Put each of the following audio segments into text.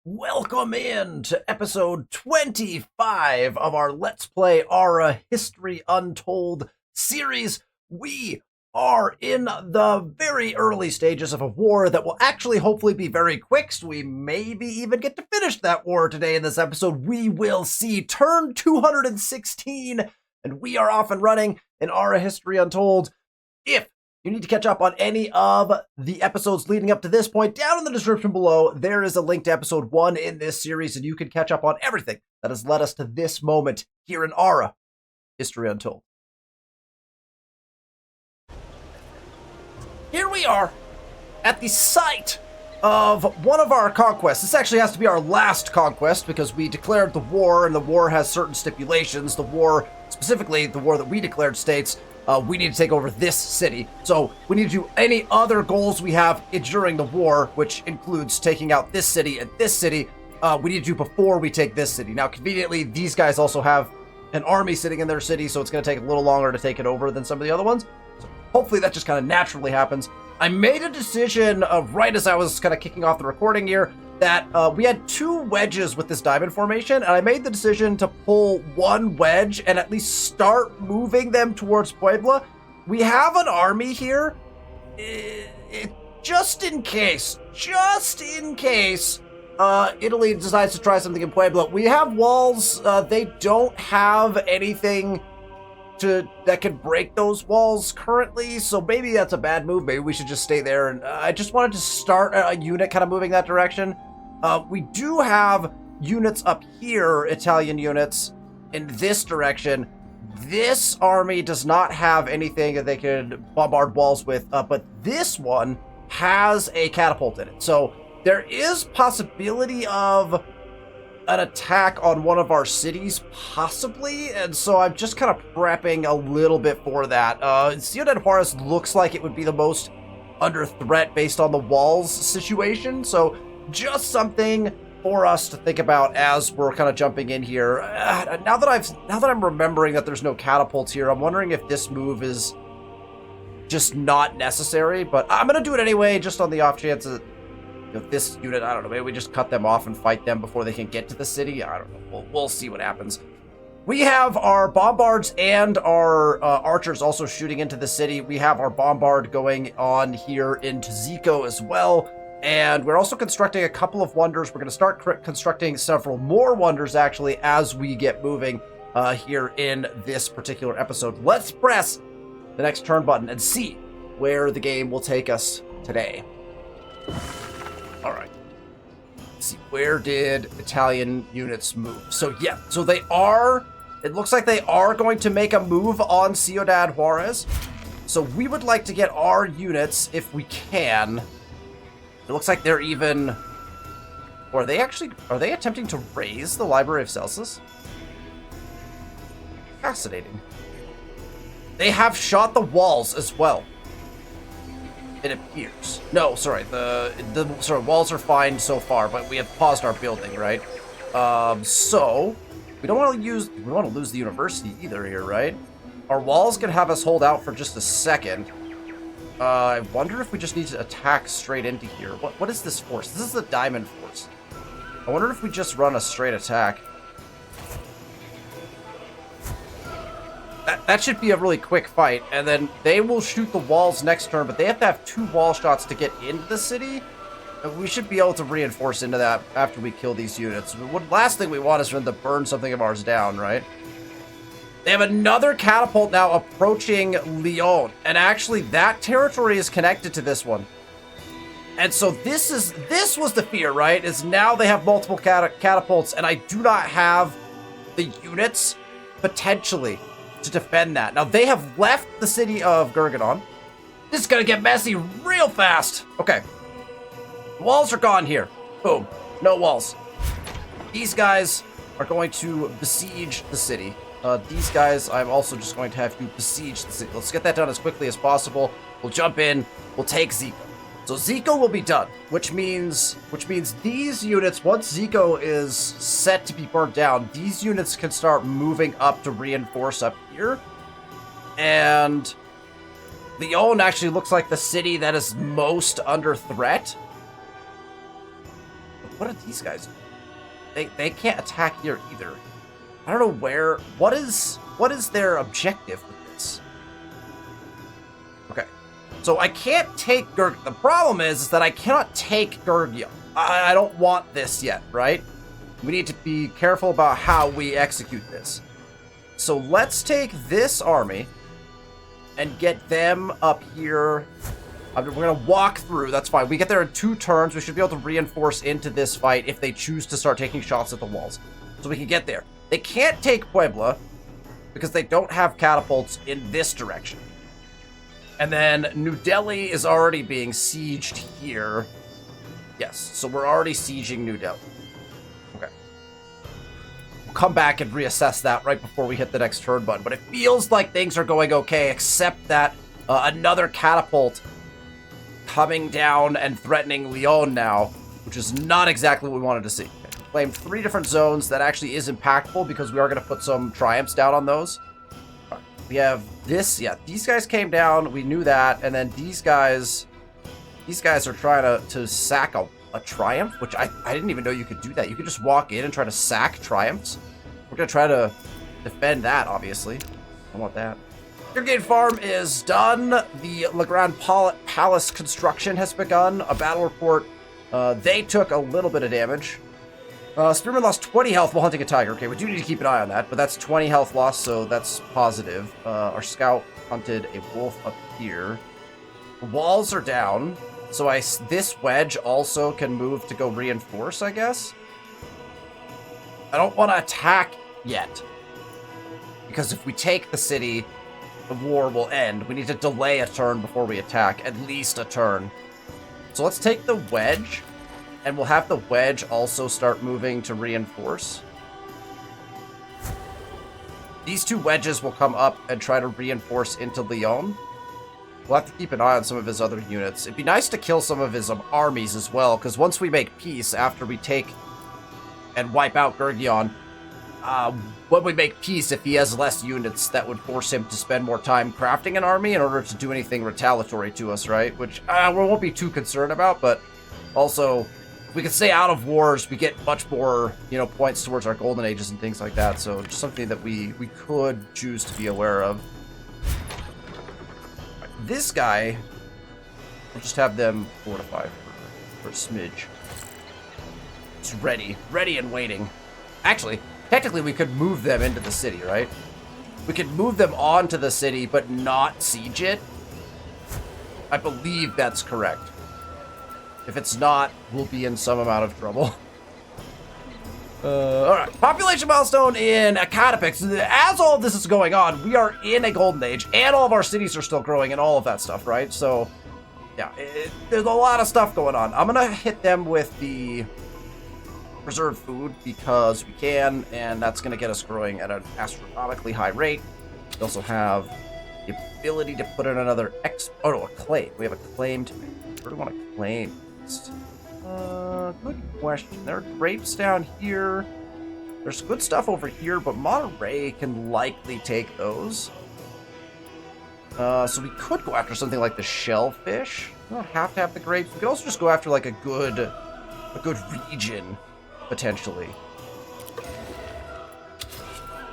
Welcome in to episode 25 of our Let's Play Ara History Untold series. We are in the very early stages of a war that will actually hopefully be very quick, so we maybe even get to finish that war today in this episode. We will see. Turn 216, and we are off and running in Ara History Untold. If you need to catch up on any of the episodes leading up to this point, down in the description below, there is a link to episode 1 in this series, and you can catch up on everything that has led us to this moment here in Ara History Untold. Here we are at the site of one of our conquests. This actually has to be our last conquest because we declared the war, and the war has certain stipulations. The war, specifically the war that we declared, states we need to take over this city. So we need to do any other goals we have during the war, which includes taking out this city and this city. We need to do before we take this city. Now, conveniently, these guys also have an army sitting in their city, so it's going to take a little longer to take it over than some of the other ones. So hopefully that just kind of naturally happens. I made a decision right as I was kind of kicking off the recording here that we had two wedges with this diamond formation, and I made the decision to pull one wedge and at least start moving them towards Puebla. We have an army here, just in case Italy decides to try something in Puebla. We have walls. They don't have anything that can break those walls currently, so maybe that's a bad move. Maybe we should just stay there. And I just wanted to start a unit kind of moving that direction. We do have units up here, Italian units, in this direction. This army does not have anything that they could bombard walls with, but this one has a catapult in it. So there is possibility of an attack on one of our cities, possibly, and so I'm just kind of prepping a little bit for that. Ciudad Juarez looks like it would be the most under threat based on the walls situation, so just something for us to think about as we're kind of jumping in here. Now that I'm remembering that there's no catapults here, I'm wondering if this move is just not necessary, but I'm gonna do it anyway, just on the off chance that this unit, I don't know, maybe we just cut them off and fight them before they can get to the city. I don't know. We'll see what happens. We have our bombards and our archers also shooting into the city. We have our bombard going on here into Zico as well. And we're also constructing a couple of wonders. We're going to start constructing several more wonders, actually, as we get moving here in this particular episode. Let's press the next turn button and see where the game will take us today. All right. Let's see, where did Italian units move? So, yeah, so they are, it looks like they are going to make a move on Ciudad Juarez. So we would like to get our units, if we can. It looks like they're even, or are they attempting to raise the Library of Celsus? Fascinating. They have shot the walls as well, it appears. No, sorry, sorry, walls are fine so far, but we have paused our building, right? So we don't want to lose the university either here, right? Our walls can have us hold out for just a second. I wonder if we just need to attack straight into here. What is this force? This is the diamond force. I wonder if we just run a straight attack. That should be a really quick fight, and then they will shoot the walls next turn, but they have to have 2 wall shots to get into the city. And we should be able to reinforce into that after we kill these units. The last thing we want is for them to burn something of ours down, right? They have another catapult now approaching Lyon, and actually that territory is connected to this one. And so this was the fear, right? Is now they have multiple catapults, and I do not have the units potentially to defend that. Now they have left the city of Gurgadon. This is gonna get messy real fast. Okay, the walls are gone here. Boom, no walls. These guys are going to besiege the city. These guys, I'm also just going to have to besiege the city. Let's get that done as quickly as possible. We'll jump in. We'll take Zico. So Zico will be done, which means these units, once Zico is set to be burnt down, these units can start moving up to reinforce up here. And Lyon actually looks like the city that is most under threat. what are these guys doing? They can't attack here either. I don't know where. What is their objective with this? Okay, so I can't take Gurg. The problem is that I cannot take Gurgia. I don't want this yet, right? We need to be careful about how we execute this. So let's take this army and get them up here. We're going to walk through. That's fine. We get there in 2 turns. We should be able to reinforce into this fight if they choose to start taking shots at the walls. So we can get there. They can't take Puebla because they don't have catapults in this direction. And then New Delhi is already being sieged here. Yes, so we're already sieging New Delhi. Okay. We'll come back and reassess that right before we hit the next turn button. But it feels like things are going okay, except that another catapult coming down and threatening Lyon now, which is not exactly what we wanted to see. Okay. Claimed 3 different zones. That actually is impactful because we are going to put some triumphs down on those. Right. We have this. Yeah, these guys came down. We knew that. And then these guys are trying to sack a triumph, which I didn't even know you could do that. You could just walk in and try to sack triumphs. We're going to try to defend that, obviously. I want that. Brigade Farm is done. The Le Grand Palace construction has begun. A battle report. They took a little bit of damage. Spearman lost 20 health while hunting a tiger. Okay, we do need to keep an eye on that, but that's 20 health loss, so that's positive. Our scout hunted a wolf up here. The walls are down, so this wedge also can move to go reinforce, I guess. I don't want to attack yet, because if we take the city, the war will end. We need to delay a turn before we attack, at least a turn. So let's take the wedge, and we'll have the wedge also start moving to reinforce. These 2 wedges will come up and try to reinforce into Lyon. We'll have to keep an eye on some of his other units. It'd be nice to kill some of his armies as well, because once we make peace, after we take and wipe out Gurgion, when we make peace, if he has less units, that would force him to spend more time crafting an army in order to do anything retaliatory to us, right? Which we won't be too concerned about, but also, if we can stay out of wars, we get much more, points towards our golden ages and things like that. So just something that we could choose to be aware of. This guy, we'll just have them fortify for a smidge. It's ready and waiting. Actually, technically we could move them into the city, right? We could move them onto the city, but not siege it. I believe that's correct. If it's not, we'll be in some amount of trouble. Alright, population milestone in Acadepix. As all of this is going on, we are in a golden age, and all of our cities are still growing and all of that stuff, right? So, yeah, there's a lot of stuff going on. I'm gonna hit them with the preserved food because we can, and that's gonna get us growing at an astronomically high rate. We also have the ability to put in another a claim. We have a claim to make. Where do we want to claim? Good question. There are grapes down here. There's good stuff over here, but Monterey can likely take those. So we could go after something like the shellfish. We don't have to have the grapes. We could also just go after like a good region, potentially.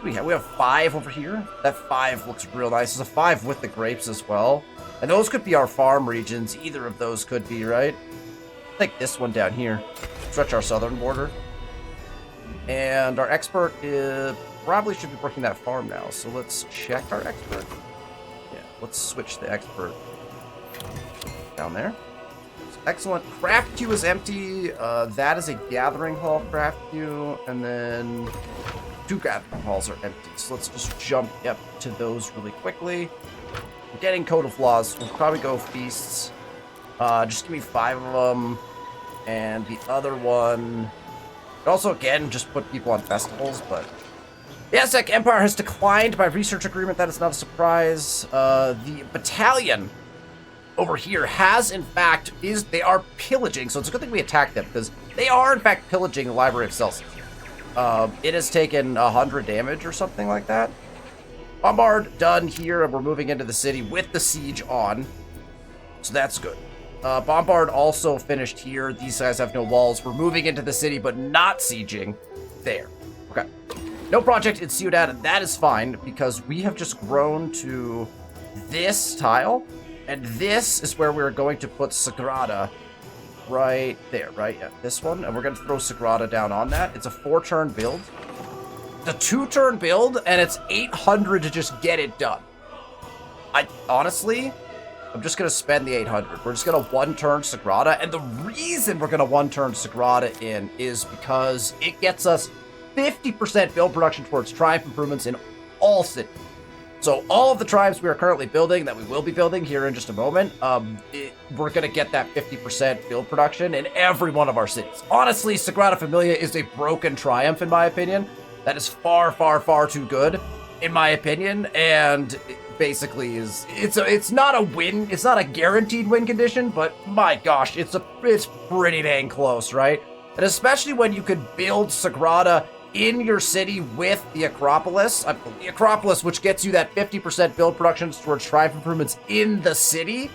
We have 5 over here. That 5 looks real nice. There's a 5 with the grapes as well. And those could be our farm regions. Either of those could be, right? Like this one down here. Stretch our southern border. And our expert probably should be working that farm now. So let's check our expert. Yeah, let's switch the expert down there. Excellent. Craft queue is empty. That is a gathering hall craft queue. And then 2 gathering halls are empty. So let's just jump to those really quickly. We're getting Code of Laws. We'll probably go feasts. Just give me 5 of them. And the other one... Also, again, just put people on festivals, but... The Aztec Empire has declined by research agreement. That is not a surprise. The battalion over here has, in fact, they are pillaging. So it's a good thing we attacked them, because they are, in fact, pillaging the Library of Celsius. It has taken 100 damage or something like that. Bombard done here, and we're moving into the city with the siege on. So that's good. Bombard also finished here. These guys have no walls. We're moving into the city, but not sieging. There. Okay. No project in Ciudad, and that is fine, because we have just grown to this tile, and this is where we're going to put Sagrada right there, right? Yeah, this one, and we're going to throw Sagrada down on that. It's a 4-turn build. It's a 2-turn build, and it's 800 to just get it done. Honestly, I'm just going to spend the 800. We're just going to 1-turn Sagrada, and the reason we're going to 1-turn Sagrada in is because it gets us 50% build production towards triumph improvements in all cities. So all of the tribes we are currently building, that we will be building here in just a moment, we're going to get that 50% build production in every one of our cities. Honestly, Sagrada Familia is a broken triumph, in my opinion. That is far, far, far too good, in my opinion, and basically it's not a win, it's not a guaranteed win condition, but my gosh, it's pretty dang close, right? And especially when you could build Sagrada in your city with the Acropolis, which gets you that 50% build production towards triumph improvements in the city.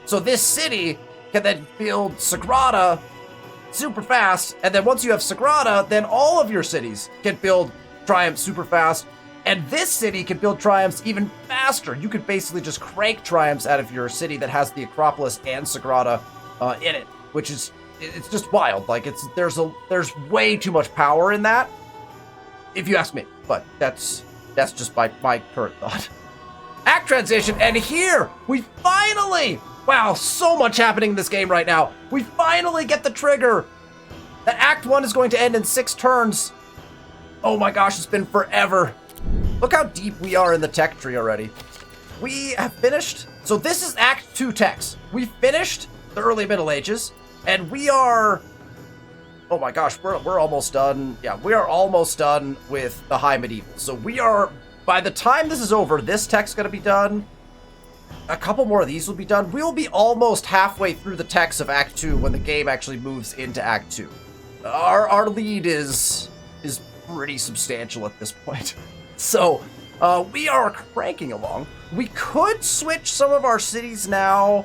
So this city can then build Sagrada super fast, and then once you have Sagrada, then all of your cities can build triumphs super fast. And this city can build triumphs even faster. You could basically just crank triumphs out of your city that has the Acropolis and Sagrada in it, which is, it's just wild. Like, there's way too much power in that, if you ask me. But that's just my current thought. Act transition, and here we finally, wow, so much happening in this game right now. We finally get the trigger that Act 1 is going to end in 6 turns. Oh my gosh, it's been forever. Look how deep we are in the tech tree already. We have finished. So this is Act 2 techs. We finished the early Middle Ages, and we are, oh my gosh, we're almost done. Yeah, we are almost done with the High Medieval. So we are, by the time this is over, this tech's gonna be done. A couple more of these will be done. We'll be almost halfway through the techs of Act 2 when the game actually moves into Act 2. Our lead is pretty substantial at this point. So, we are cranking along. We could switch some of our cities now,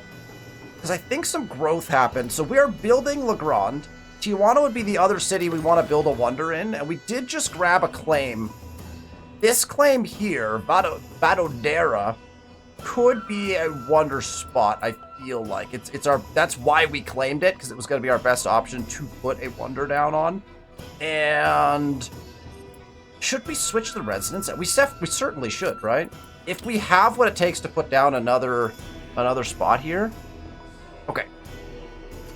because I think some growth happened. So we are building Legrand. Tijuana would be the other city we want to build a wonder in, and we did just grab a claim. This claim here, Vadodera, could be a wonder spot, I feel like. That's why we claimed it, because it was going to be our best option to put a wonder down on. And should we switch the residence? We certainly should, right? If we have what it takes to put down another spot here. Okay.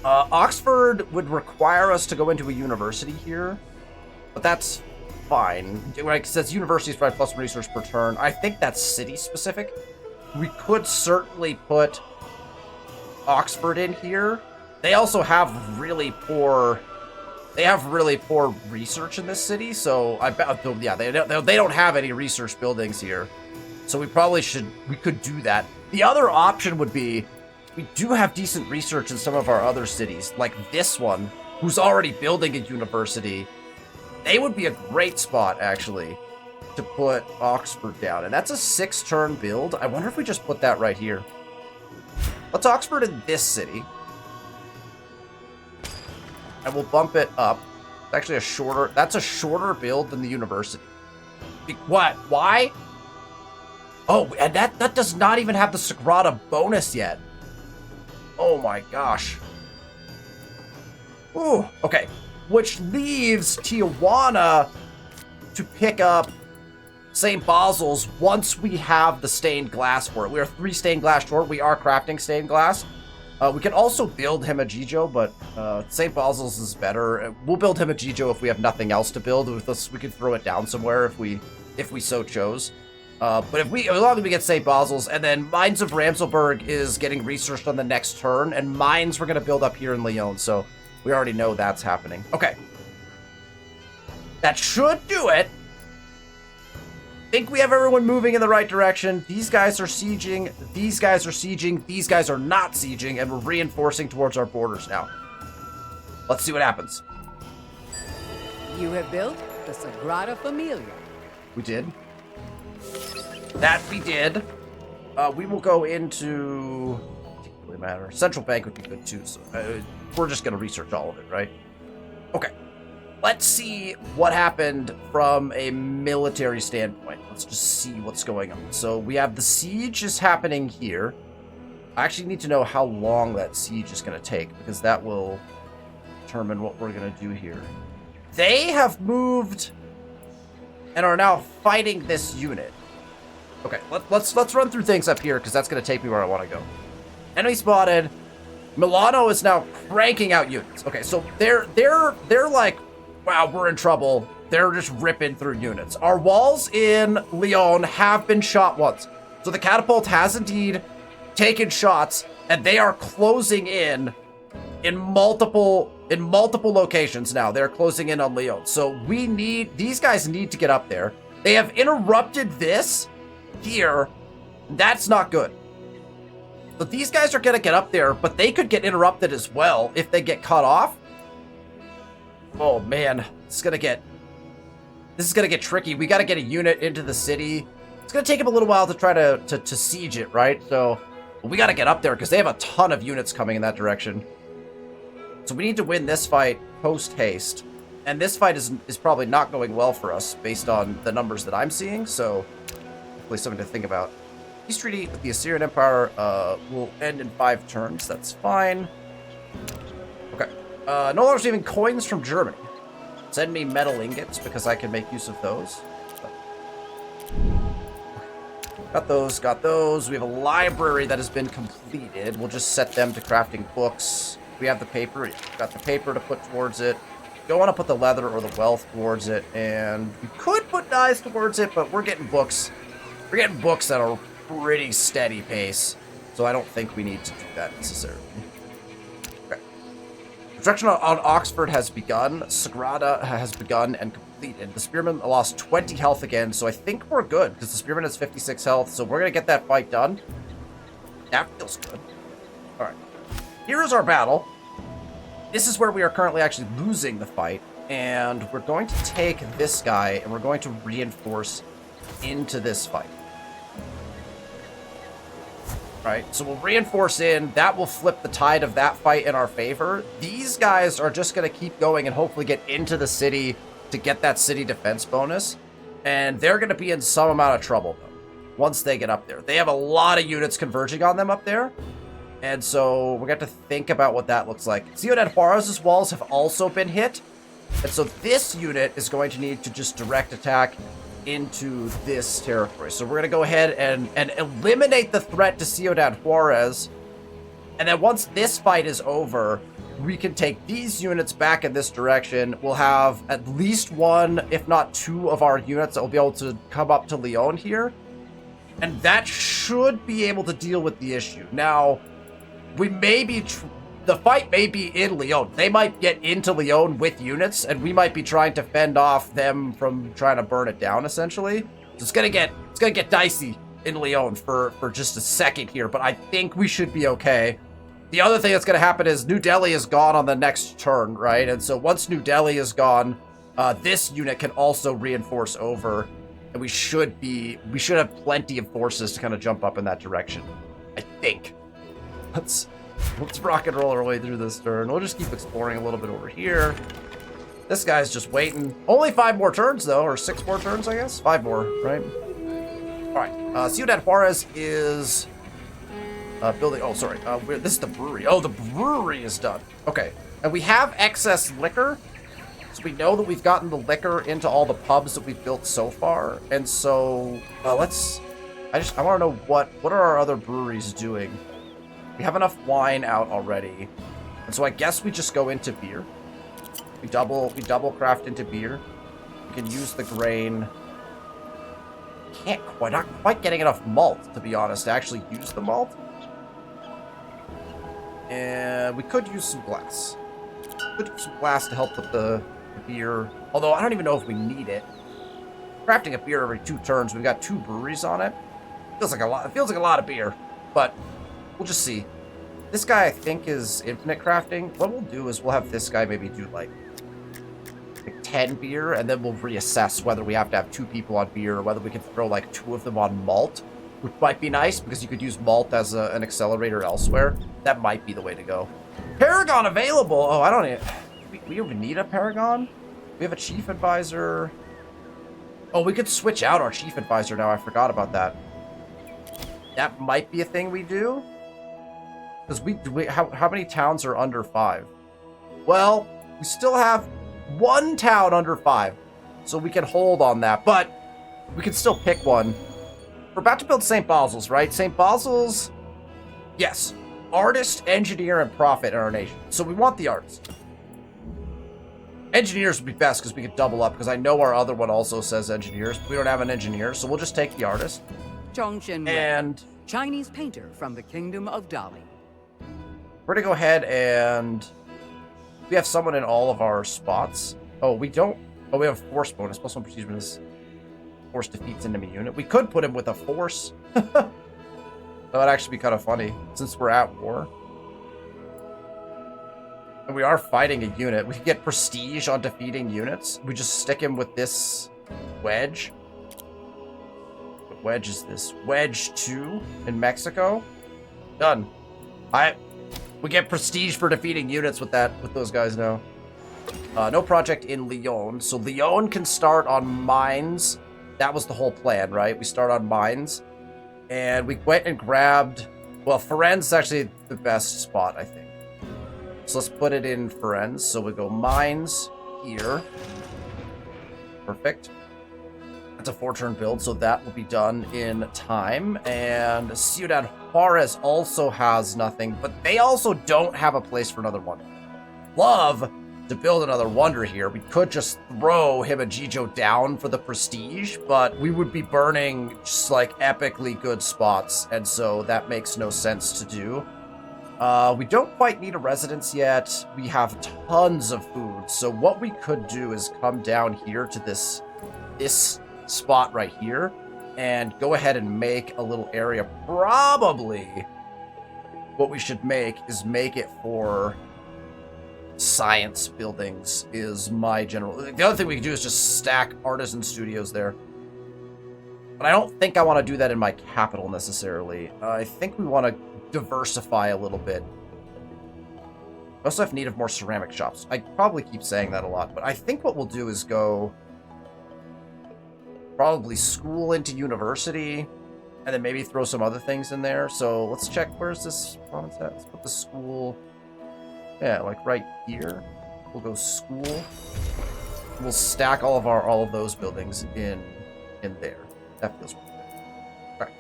Oxford would require us to go into a university here, but that's fine. Like, it says universities provide +1 resource per turn. I think that's city specific. We could certainly put Oxford in here. They also have really poor research in this city, so I bet, yeah, they don't have any research buildings here. So we could do that. The other option would be, we do have decent research in some of our other cities, like this one, who's already building a university. They would be a great spot, actually, to put Oxford down. And that's a 6-turn build. I wonder if we just put that right here. Let's Oxford in this city. And we'll bump it up. It's actually that's a shorter build than the university. What? Why? Oh, and that does not even have the Sagrada bonus yet. Oh my gosh. Ooh, okay. Which leaves Tijuana to pick up St. Basil's once we have the stained glass for it. We are 3 stained glass short. We are crafting stained glass. We can also build Himajijo, but St. Basil's is better. We'll build Himajijo if we have nothing else to build. With us, we could throw it down somewhere if we so chose. But as long as we get St. Basil's, and then Mines of Ramselberg is getting researched on the next turn, and Mines we're going to build up here in Lyon, so we already know that's happening. Okay. That should do it. Think we have everyone moving in the right direction. These guys are sieging. These guys are sieging. These guys are not sieging, and we're reinforcing towards our borders now. Let's see what happens. You have built the Sagrada Familia. We did. That we did. We will go into really matter. Central bank would be good too, so we're just going to research all of it, right? Okay. Let's see what happened from a military standpoint. Let's just see what's going on. So we have the siege is happening here. I actually need to know how long that siege is going to take, because that will determine what we're going to do here. They have moved and are now fighting this unit. Okay, let's run through things up here, because that's going to take me where I want to go. Enemy spotted. Milano is now cranking out units. Okay, so they're like, wow, we're in trouble. They're just ripping through units. Our walls in Lyon have been shot once. So the catapult has indeed taken shots, and they are closing in multiple locations now. They're closing in on Lyon. So these guys need to get up there. They have interrupted this here. That's not good. So these guys are gonna get up there, but they could get interrupted as well if they get cut off. Oh man, this is gonna get tricky. We gotta get a unit into the city. It's gonna take them a little while to try to siege it, right? So we gotta get up there, because they have a ton of units coming in that direction. So we need to win this fight post-haste. And this fight is probably not going well for us based on the numbers that I'm seeing, so hopefully something to think about. Peace treaty with the Assyrian Empire will end in 5 turns. That's fine. Okay. No longer receiving coins from Germany. Send me metal ingots, because I can make use of those. Got those. We have a library that has been completed. We'll just set them to crafting books. We have the paper. Got the paper to put towards it. Don't want to put the leather or the wealth towards it. And we could put dyes towards it, but we're getting books. We're getting books that are pretty steady pace. So I don't think we need to do that necessarily. Okay. Construction on Oxford has begun. Squeeda has begun and completed. The Spearman lost 20 health again, so I think we're good, because the Spearman has 56 health, so we're going to get that fight done. That feels good. Alright. Here is our battle. This is where we are currently actually losing the fight, and we're going to take this guy, and we're going to reinforce into this fight. Right, so we'll reinforce in. That will flip the tide of that fight in our favor. These guys are just going to keep going and hopefully get into the city to get that city defense bonus. And they're going to be in some amount of trouble, though, once they get up there. They have a lot of units converging on them up there. And so we're going to have to think about what that looks like. Ciudad Juarez's walls have also been hit. And so this unit is going to need to just direct attack into this territory. So we're going to go ahead and eliminate the threat to Ciudad Juarez. And then once this fight is over, we can take these units back in this direction. We'll have at least one, if not 2 of our units that will be able to come up to Lyon here. And that should be able to deal with the issue. Now, we may be... the fight may be in Lyon. They might get into Lyon with units, and we might be trying to fend off them from trying to burn it down, essentially. So it's gonna get dicey in Lyon for just a second here, but I think we should be okay. The other thing that's gonna happen is New Delhi is gone on the next turn, right? And so once New Delhi is gone, this unit can also reinforce over, and we should have plenty of forces to kind of jump up in that direction. I think. Let's rock and roll our way through this turn. We'll just keep exploring a little bit over here. This guy's just waiting. Only 5 more turns, though, or 6 more turns, I guess? 5 more, right? All right. Ciudad Juarez is building... oh, sorry. This is the brewery. Oh, the brewery is done. Okay. And we have excess liquor. So we know that we've gotten the liquor into all the pubs that we've built so far. And so let's... I want to know what are our other breweries doing? We have enough wine out already. And so I guess we just go into beer. We double craft into beer. We can use the grain. Not quite getting enough malt, to be honest, to actually use the malt. And we could use some glass. Could use some glass to help with the beer. Although I don't even know if we need it. Crafting a beer every 2 turns. We've got 2 breweries on it. Feels like a lot. It feels like a lot of beer, but we'll just see. This guy, I think, is infinite crafting. What we'll do is we'll have this guy maybe do like 10 beer, and then we'll reassess whether we have to have 2 people on beer or whether we can throw like 2 of them on malt, which might be nice because you could use malt as an accelerator elsewhere. That might be the way to go. Paragon available! Oh, I don't need... We even need a Paragon? We have a Chief Advisor. Oh, we could switch out our Chief Advisor now. I forgot about that. That might be a thing we do. Because how many towns are under 5? Well, we still have 1 town under 5. So we can hold on that. But we can still pick one. We're about to build St. Basil's, right? St. Basil's, yes. Artist, engineer, and prophet in our nation. So we want the artist. Engineers would be best because we could double up. Because I know our other one also says engineers. We don't have an engineer, so we'll just take the artist. Zhongxin And Chinese painter from the Kingdom of Dali. we're gonna go ahead and we have someone in all of our spots. Oh, we don't. Oh, we have force bonus. +1 prestige bonus. Force defeats enemy unit. We could put him with a force. That would actually be kind of funny since we're at war. And we are fighting a unit. We can get prestige on defeating units. We just stick him with this wedge. What wedge is this? Wedge 2 in Mexico. Done. We get prestige for defeating units with those guys now. No project in Lyon. So Lyon can start on mines. That was the whole plan, right? We start on mines. And we went and grabbed... Well, Ferenz is actually the best spot, I think. So let's put it in Ferenz. So we go mines here. Perfect. That's a 4-turn build, so that will be done in time. And Ciudad Juarez also has nothing, but they also don't have a place for another one. Love to build another wonder here. We could just throw Himajijo down for the prestige, but we would be burning just like epically good spots, and so that makes no sense to do. We don't quite need a residence yet. We have tons of food, so what we could do is come down here to this spot right here and go ahead and make a little area. Probably what we should make is make it for science buildings is my general... The other thing we can do is just stack artisan studios there. But I don't think I want to do that in my capital necessarily. I think we want to diversify a little bit. I also have need of more ceramic shops. I probably keep saying that a lot, but I think what we'll do is go probably school into university and then maybe throw some other things in there. So let's check, where's this province at? Let's put the school... Yeah, like right here. We'll go school. We'll stack all of those buildings in there. That feels pretty good. All right.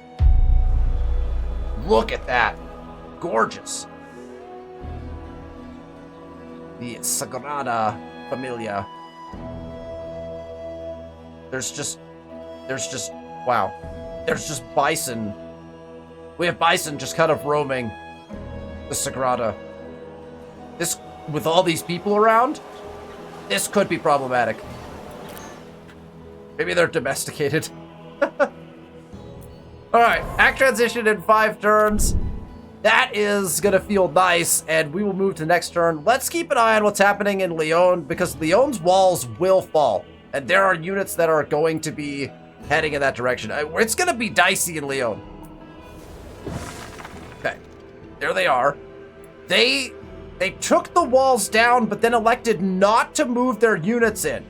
Look at that. Gorgeous. The Sagrada Familia. There's just wow. There's just bison. We have bison just kind of roaming the Sagrada. This, with all these people around, this could be problematic. Maybe they're domesticated. Alright, act transition in 5 turns. That is gonna feel nice, and we will move to the next turn. Let's keep an eye on what's happening in Lyon, because Lyon's walls will fall. And there are units that are going to be heading in that direction. It's gonna be dicey in Lyon. Okay, there they are. They took the walls down, but then elected not to move their units in.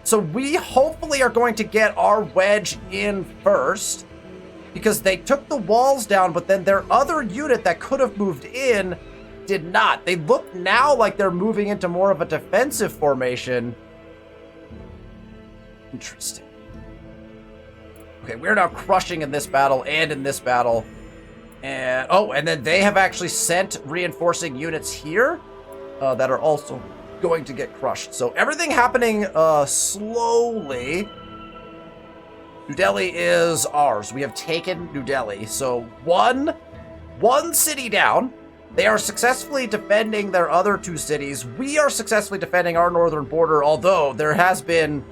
So we hopefully are going to get our wedge in first, because they took the walls down, but then their other unit that could have moved in did not. They look now like they're moving into more of a defensive formation. Interesting. Okay, we're now crushing in this battle and in this battle. And oh, and then they have actually sent reinforcing units here that are also going to get crushed. So everything happening slowly. New Delhi is ours. We have taken New Delhi. So one city down. They are successfully defending their other 2 cities. We are successfully defending our northern border, although there has been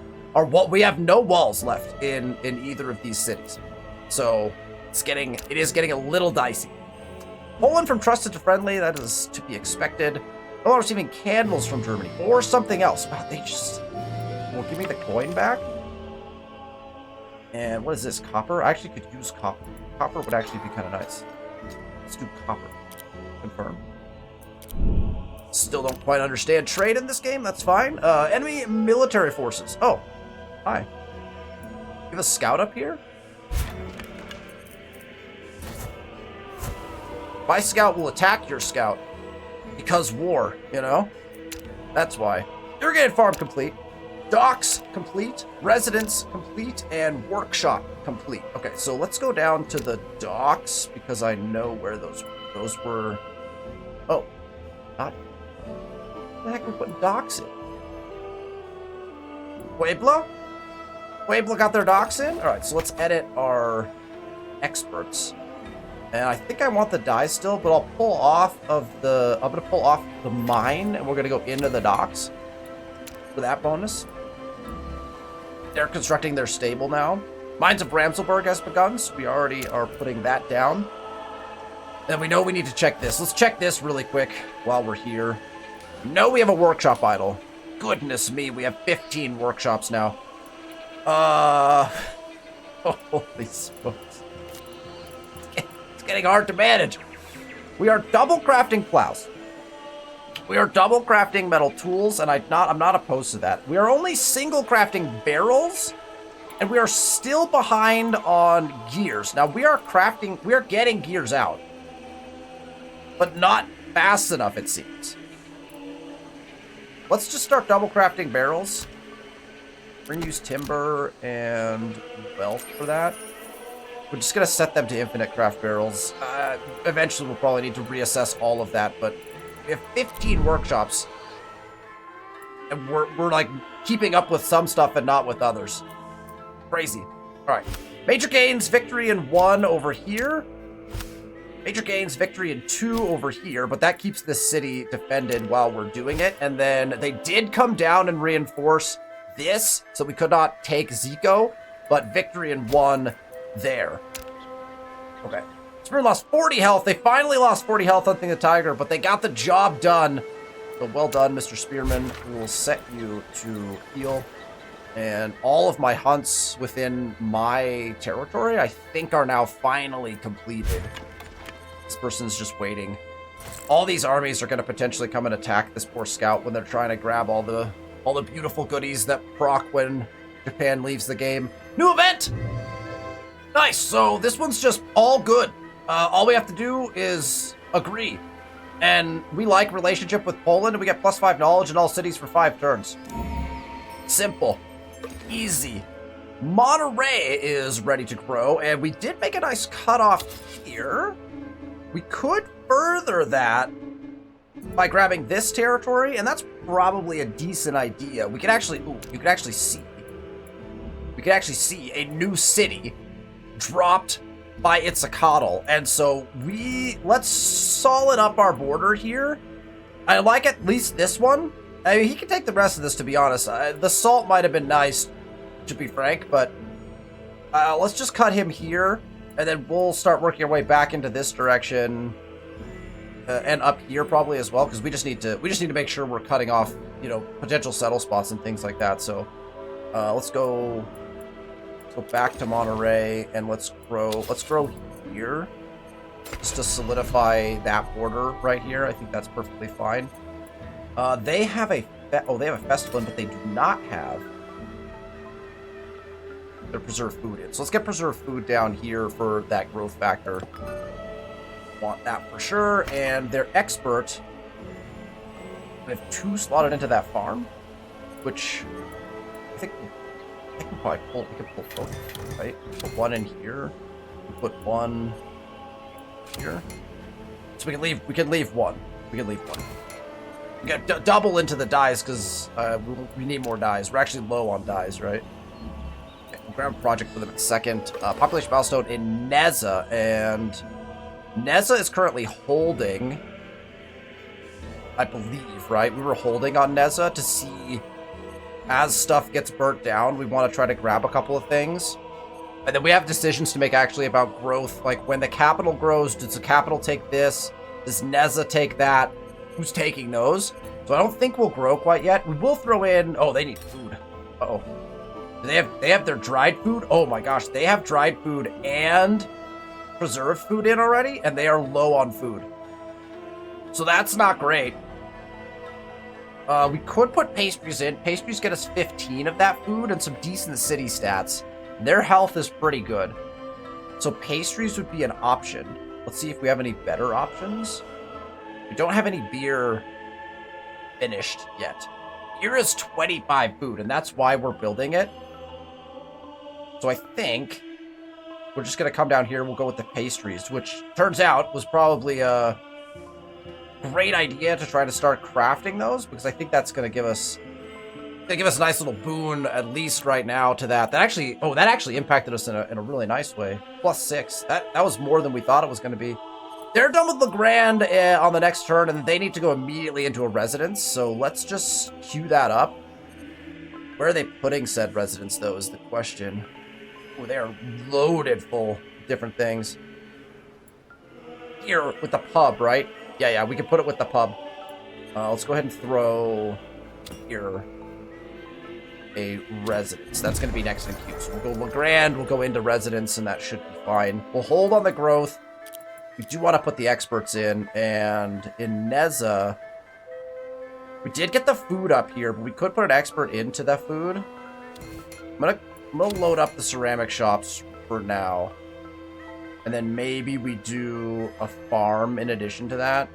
we have no walls left in either of these cities. So it is getting a little dicey. Poland from trusted to friendly, that is to be expected. Oh, receiving candles from Germany or something else. Wow, they just... Well, give me the coin back. And what is this, copper? I actually could use copper. Copper would actually be kind of nice. Let's do copper. Confirm. Still don't quite understand trade in this game. That's fine. Enemy military forces. Oh, hi. You have a scout up here? My scout will attack your scout. Because war, you know? That's why. Irrigated farm complete. Docks complete. Residence complete. And workshop complete. Okay, so let's go down to the docks because I know where those were. Oh, not. What the heck are we putting docks in? Pueblo? Pueblo got their docks in? Alright, so let's edit our experts. And I think I want the dye still, but I'll pull off of the... I'm going to pull off the mine, and we're going to go into the docks for that bonus. They're constructing their stable now. Mines of Bramselberg has begun, so we already are putting that down. And we know we need to check this. Let's check this really quick while we're here. No, we have a workshop idle. Goodness me, we have 15 workshops now. Holy smokes. It's getting hard to manage. We are double crafting plows. We are double crafting metal tools, and I'm not opposed to that. We are only single crafting barrels, and we are still behind on gears. Now we are getting gears out, but not fast enough, it seems. Let's just start double crafting barrels. We're gonna use timber and wealth for that. We're just gonna set them to infinite craft barrels. Eventually we'll probably need to reassess all of that, but we have 15 workshops. And we're like keeping up with some stuff and not with others. Crazy. Alright. Major gains, victory in 1 over here. Major gains, victory in 2 over here, but that keeps this city defended while we're doing it. And then they did come down and reinforce this, so we could not take Zico, but victory in 1 there. Okay. Spearman lost 40 health. They finally lost 40 health hunting the tiger, but they got the job done. So well done, Mr. Spearman. We will set you to heal. And all of my hunts within my territory, I think, are now finally completed. This person's just waiting. All these armies are going to potentially come and attack this poor scout when they're trying to grab all the beautiful goodies that proc when Japan leaves the game. New event! Nice, so this one's just all good. All we have to do is agree. And we like relationship with Poland, and we get +5 knowledge in all cities for 5 turns. Simple. Easy. Monterey is ready to grow, and we did make a nice cutoff here. We could further that by grabbing this territory, and that's probably a decent idea. We could actually, you could actually see a new city dropped by Itzicatl, and so let's solid up our border here. I like at least this one. I mean, he can take the rest of this, to be honest. The salt might have been nice, to be frank, but let's just cut him here. And then we'll start working our way back into this direction, and up here probably as well, because we just need to make sure we're cutting off, you know, potential settle spots and things like that. So let's go back to Monterey and let's grow here, just to solidify that border right here. I think that's perfectly fine. They have a festival, but they do not have their preserved food in. So let's get preserved food down here for that growth factor. Want that for sure. And their expert, we have 2 slotted into that farm, which I think we can probably pull both, right? Put 1 in here. We put 1 here. So we can leave 1. We can leave 1. We got double into the dyes because we need more dyes. We're actually low on dyes, right? We'll grab a project for them in a second. Population milestone in Neza, and Neza is currently holding, I believe, right? We were holding on Neza to see, as stuff gets burnt down, we want to try to grab a couple of things. And then we have decisions to make actually about growth, like when the capital grows, does the capital take this? Does Neza take that? Who's taking those? So I don't think we'll grow quite yet. We will throw in, oh, they need food. Uh-oh. They have their dried food? Oh my gosh, they have dried food and preserved food in already, and they are low on food. So that's not great. We could put pastries in. Pastries get us 15 of that food and some decent city stats. Their health is pretty good. So pastries would be an option. Let's see if we have any better options. We don't have any beer finished yet. Beer is 25 food, and that's why we're building it. So I think we're just going to come down here and we'll go with the pastries, which turns out was probably a great idea to try to start crafting those, because I think that's going to give us a nice little boon, at least right now, to that. That actually impacted us in a really nice way. +6. That was more than we thought it was going to be. They're done with Legrand on the next turn, and they need to go immediately into a residence, so let's just queue that up. Where are they putting said residence, though, is the question. Oh, they are loaded full of different things. Here, with the pub, right? Yeah, we can put it with the pub. Let's go ahead and throw here a residence. That's going to be next in queue. So we'll go Legrand, we'll go into residence, and that should be fine. We'll hold on the growth. We do want to put the experts in, and in Neza, we did get the food up here, but we could put an expert into the food. I'm gonna load up the ceramic shops for now, and then maybe we do a farm in addition to that.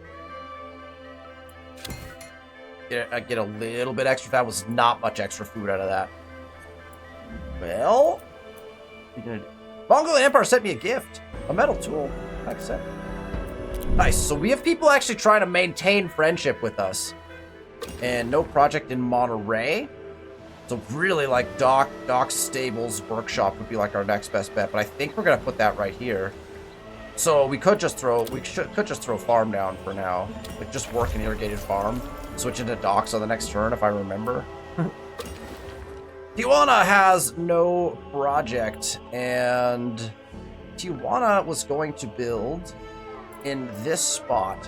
Get a little bit extra. That was not much extra food out of that. Well, Mongolian Empire sent me a gift, a metal tool. Like I said. Nice. So we have people actually trying to maintain friendship with us. And no project in Monterey. So really, like Doc Stables Workshop would be like our next best bet. But I think we're gonna put that right here. So we could just throw farm down for now. Like just work an irrigated farm. Switch into docks on the next turn if I remember. Tijuana has no project, and Tijuana was going to build in this spot.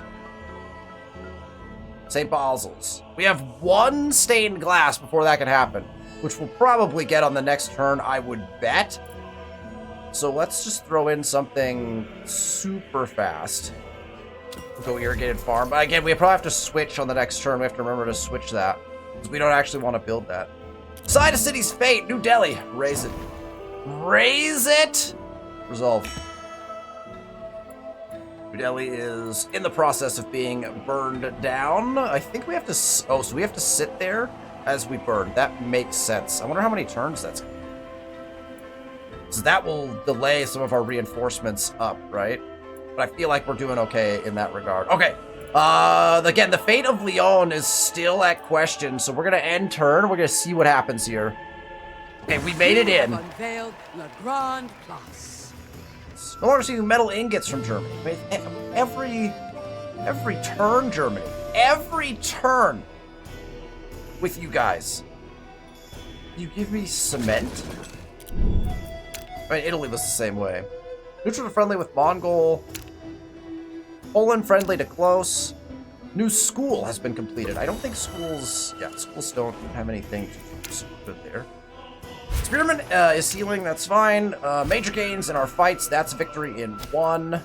St. Basil's. We have one stained glass before that can happen, which we'll probably get on the next turn, I would bet. So let's just throw in something super fast. We'll go irrigated farm. But again, we probably have to switch on the next turn. We have to remember to switch that, because we don't actually want to build that. Side of City's Fate, New Delhi. Raise it. Raise it! Resolve. New Delhi is in the process of being burned down. I think we have to... Oh, so we have to sit there as we burn. That makes sense. I wonder how many turns that's... So that will delay some of our reinforcements up, right? But I feel like we're doing okay in that regard. Okay. Again, the fate of Lyon is still at question, so we're going to end turn. We're going to see what happens here. Okay, we made it in. Unveiled La Grande Place. No longer seeing metal ingots from Germany. Every turn, Germany. Every turn with you guys. You give me cement? I mean, Italy was the same way. Neutral to friendly with Mongol. Poland friendly to close. New school has been completed. I don't think schools... Yeah, schools don't have anything good there. Spearman is healing. That's fine. Major gains in our fights. That's victory in 1.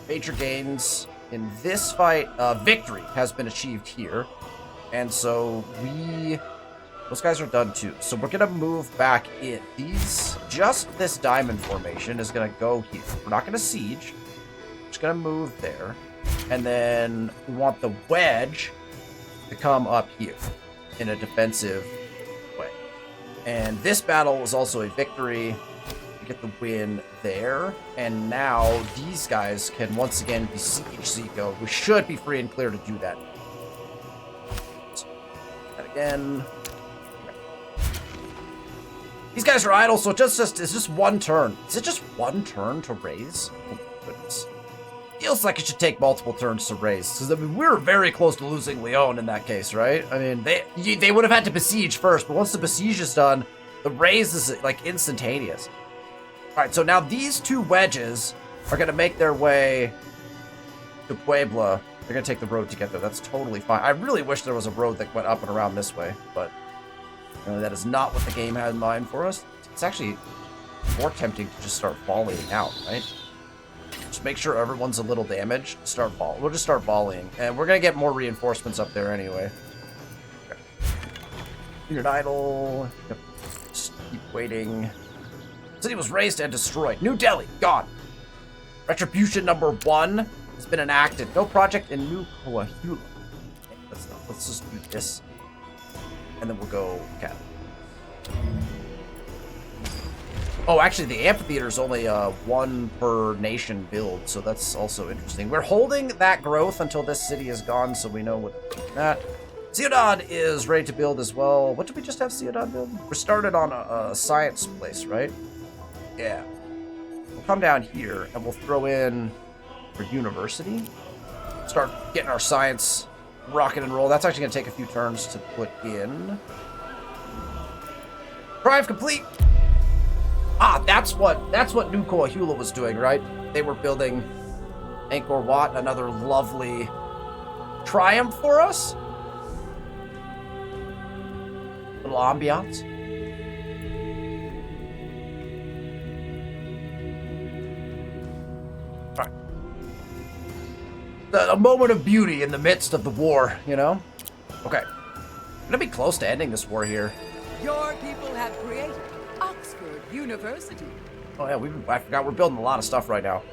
Major gains in this fight. Victory has been achieved here. And so we... Those guys are done too. So we're going to move back in. Just this diamond formation is going to go here. We're not going to siege. We're just going to move there. And then we want the wedge to come up here in a defensive way. And this battle was also a victory. We get the win there. And now these guys can once again besiege Zico. We should be free and clear to do that. And again... These guys are idle, so it's just one turn. Is it just one turn to raise? Oh, goodness. Feels like it should take multiple turns to raise. Because, I mean, we were very close to losing Lyon in that case, right? I mean, they would have had to besiege first, but once the besiege is done, the raise is, like, instantaneous. Alright, so now these two wedges are going to make their way to Puebla. They're going to take the road to get there. That's totally fine. I really wish there was a road that went up and around this way, but... that is not what the game had in mind for us. It's actually more tempting to just start volleying out, right? Just make sure everyone's a little damaged. We'll just start volleying. And we're going to get more reinforcements up there anyway. Okay. Unit idle. Yep. Just keep waiting. City was razed and destroyed. New Delhi, gone. Retribution number 1 has been enacted. No project in New Coahula. Let's just do this. And then we'll go cat. Oh, actually, the amphitheater is only 1 per nation build, so that's also interesting. We're holding that growth until this city is gone, so we know what to do with that. Ciudad is ready to build as well. What did we just have Ciudad build? We're started on a science place, right? Yeah. We'll come down here, and we'll throw in for university. Start getting our science rocket and roll. That's actually going to take a few turns to put in. Drive complete! Ah, that's what New Coahula was doing, right? They were building Angkor Wat, another lovely triumph for us. Little ambiance. All right. A moment of beauty in the midst of the war, you know? Okay. I'm gonna be close to ending this war here. Your people have created Oxford University. Oh yeah, I forgot we're building a lot of stuff right now.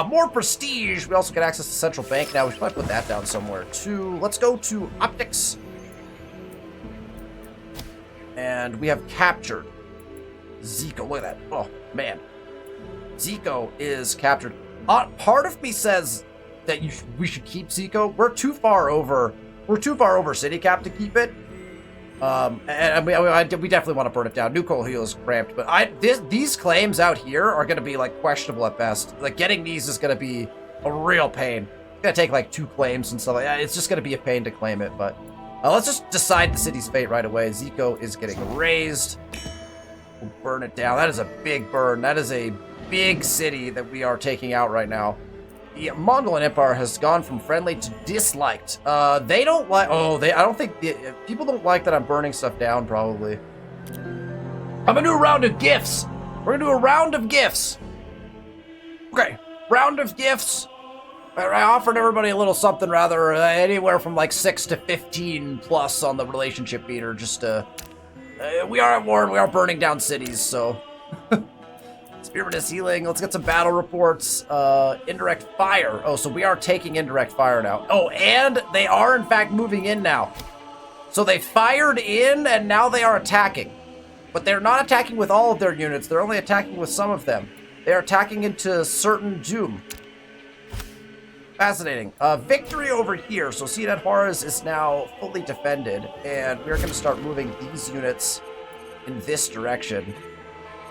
More prestige. We also get access to central bank now. We should probably put that down somewhere too. Let's go to optics. And we have captured Zico. Look at that. Oh man, Zico is captured. Part of me says that we should keep Zico. We're too far over city cap to keep it. And we definitely want to burn it down. New Coahula is cramped, but these claims out here are going to be like questionable at best. Like getting these is going to be a real pain. It's going to take like 2 claims and stuff like that. It's just going to be a pain to claim it, but let's just decide the city's fate right away. Zico is getting razed. We'll burn it down. That is a big burn. That is a big city that we are taking out right now. The Mongolian Empire has gone from friendly to disliked. They don't like... I don't think... people don't like that I'm burning stuff down, probably. I'm gonna do a round of gifts. We're gonna do a round of gifts. Okay. Round of gifts. I offered everybody a little something rather, anywhere from like 6 to 15 plus on the relationship meter, just we are at war and we are burning down cities, so... Spearman is healing. Let's get some battle reports. Indirect fire. Oh, so we are taking indirect fire now. Oh, and they are in fact moving in now. So they fired in and now they are attacking. But they're not attacking with all of their units. They're only attacking with some of them. They are attacking into certain doom. Fascinating. Victory over here. So Ciudad Juarez is now fully defended. And we're going to start moving these units in this direction.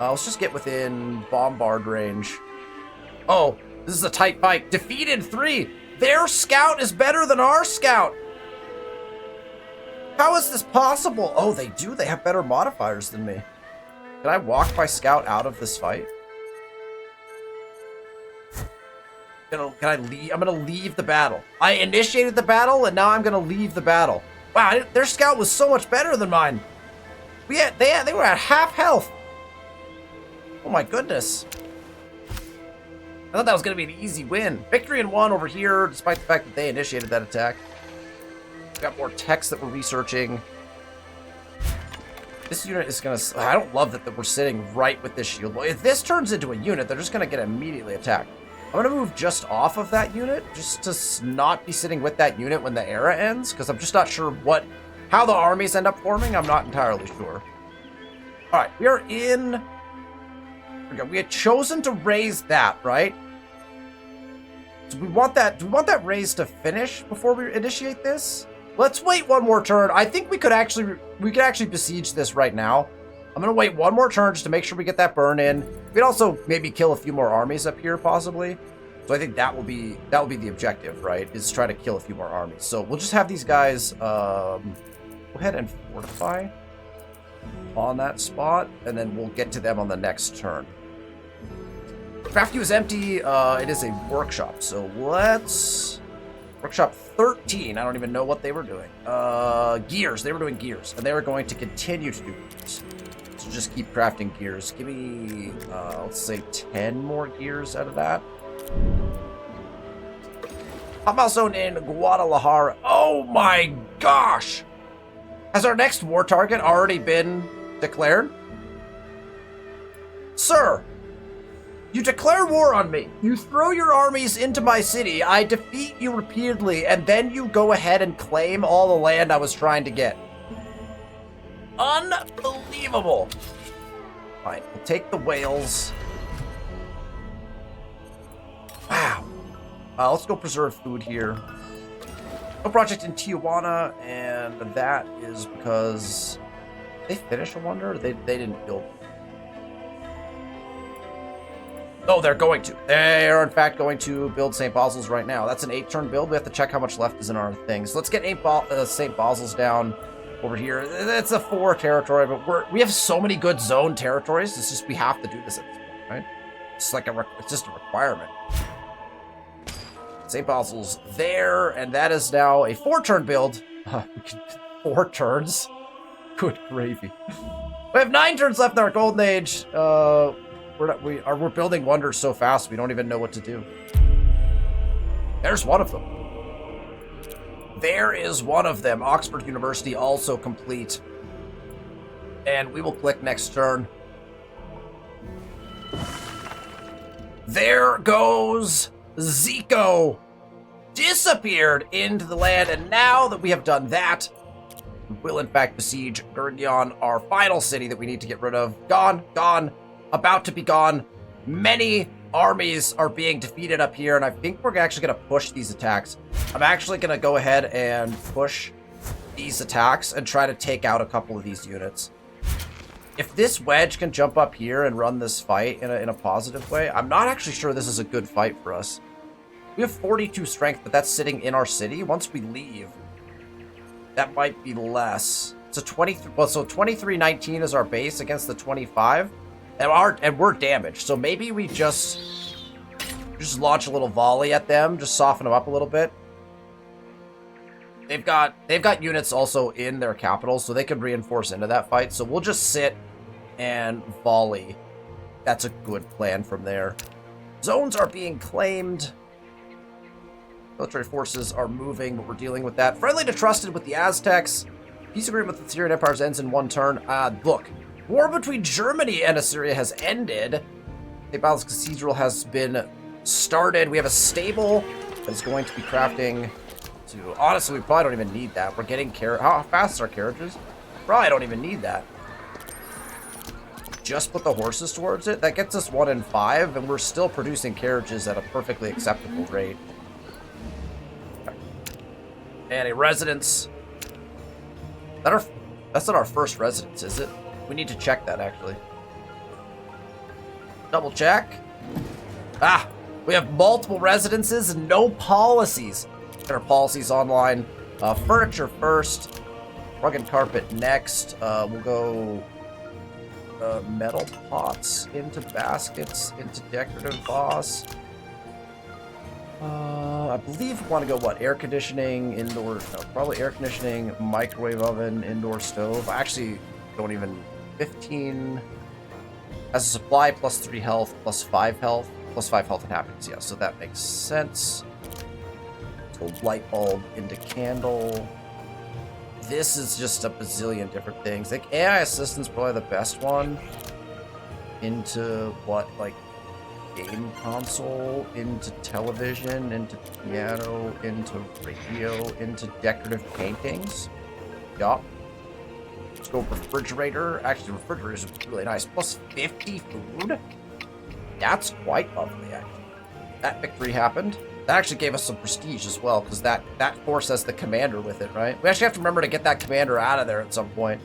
Let's just get within bombard range. Oh, this is a tight fight. Defeated 3. Their scout is better than our scout. How is this possible? Oh, they do. They have better modifiers than me. Can I walk my scout out of this fight? Can I leave? I'm going to leave the battle. I initiated the battle, and now I'm going to leave the battle. Wow, their scout was so much better than mine. They were at half health. Oh my goodness. I thought that was going to be an easy win. Victory in 1 over here, despite the fact that they initiated that attack. We've got more techs that we're researching. This unit is going to... I don't love that we're sitting right with this shield. If this turns into a unit, they're just going to get immediately attacked. I'm going to move just off of that unit, just to not be sitting with that unit when the era ends, because I'm just not sure how the armies end up forming. I'm not entirely sure. All right, we are in... We had chosen to raise that, right? Do we want that raise to finish before we initiate this? Let's wait 1 more turn. I think we could actually besiege this right now. I'm gonna wait 1 more turn just to make sure we get that burn in. We'd also maybe kill a few more armies up here, possibly. So I think that will be the objective, right? Is try to kill a few more armies. So we'll just have these guys go ahead and fortify on that spot, and then we'll get to them on the next turn. Craft queue is empty. It is a workshop, so let's... Workshop 13. I don't even know what they were doing. Gears. They were doing gears, and they were going to continue to do gears. So just keep crafting gears. Give me, let's say 10 more gears out of that. Compound zone in Guadalajara. Oh my gosh! Has our next war target already been declared? Sir, you declare war on me. You throw your armies into my city. I defeat you repeatedly, and then you go ahead and claim all the land I was trying to get. Unbelievable. Fine, we'll take the whales. Wow. Let's go preserve food here. No project in Tijuana, and that is because they finished, I wonder? They didn't build. Oh, they're going to. They are, in fact, going to build St. Basil's right now. That's an 8-turn build. We have to check how much left is in our things. Let's get St. Basil's down over here. It's a 4 territory, but we have so many good zone territories. It's just we have to do this at this point, right? It's like it's just a requirement. St. Basil's there, and that is now a 4-turn build. 4 turns? Good gravy. We have 9 turns left in our golden age. We're building wonders so fast we don't even know what to do. There's one of them. There is one of them. Oxford University also complete. And we will click next turn. There goes Zico. Disappeared into the land, and now that we have done that, we will in fact besiege Gurnion, our final city that we need to get rid of. Gone, gone, about to be gone. Many armies are being defeated up here, and I think we're actually going to push these attacks. I'm actually going to go ahead and push these attacks and try to take out a couple of these units. If this wedge can jump up here and run this fight in a positive way, I'm not actually sure this is a good fight for us. We have 42 strength, but that's sitting in our city. Once we leave, that might be less. So 23. Well, so 2319 is our base against the 25, and we're damaged. So maybe we just launch a little volley at them, just soften them up a little bit. They've got units also in their capital, so they could reinforce into that fight. So we'll just sit and volley. That's a good plan from there. Zones are being claimed. Military forces are moving, but we're dealing with that. Friendly to trusted with the Aztecs. Peace agreement with the Syrian empires ends in 1 turn. Look, war between Germany and Assyria has ended. St. Basil's Cathedral has been started. We have a stable that is going to be crafting to... Honestly, we probably don't even need that. We're getting how fast are our carriages? Probably don't even need that. Just put the horses towards it. That gets us 1 in 5, and we're still producing carriages at a perfectly acceptable rate. And a residence. That's not our first residence, is it? We need to check that, actually. Double check. We have multiple residences and no policies. Get our policies online. Furniture first. Rug and carpet next. We'll go metal pots into baskets, into decorative vase. I believe we want to go, what, air conditioning, indoor, no, probably air conditioning, microwave oven, indoor stove. I actually don't even, 15, as a supply, plus 3 health, plus 5 health, plus 5 health and happiness, yeah, so that makes sense. So light bulb into candle. This is just a bazillion different things. Like, AI assistant's probably the best one. Into what, like, game console, into television, into piano, into radio, into decorative paintings. Yup. Let's go refrigerator. Actually, refrigerators are really nice. Plus 50 food. That's quite lovely, actually. That victory happened. That actually gave us some prestige as well, because that force has the commander with it, right? We actually have to remember to get that commander out of there at some point.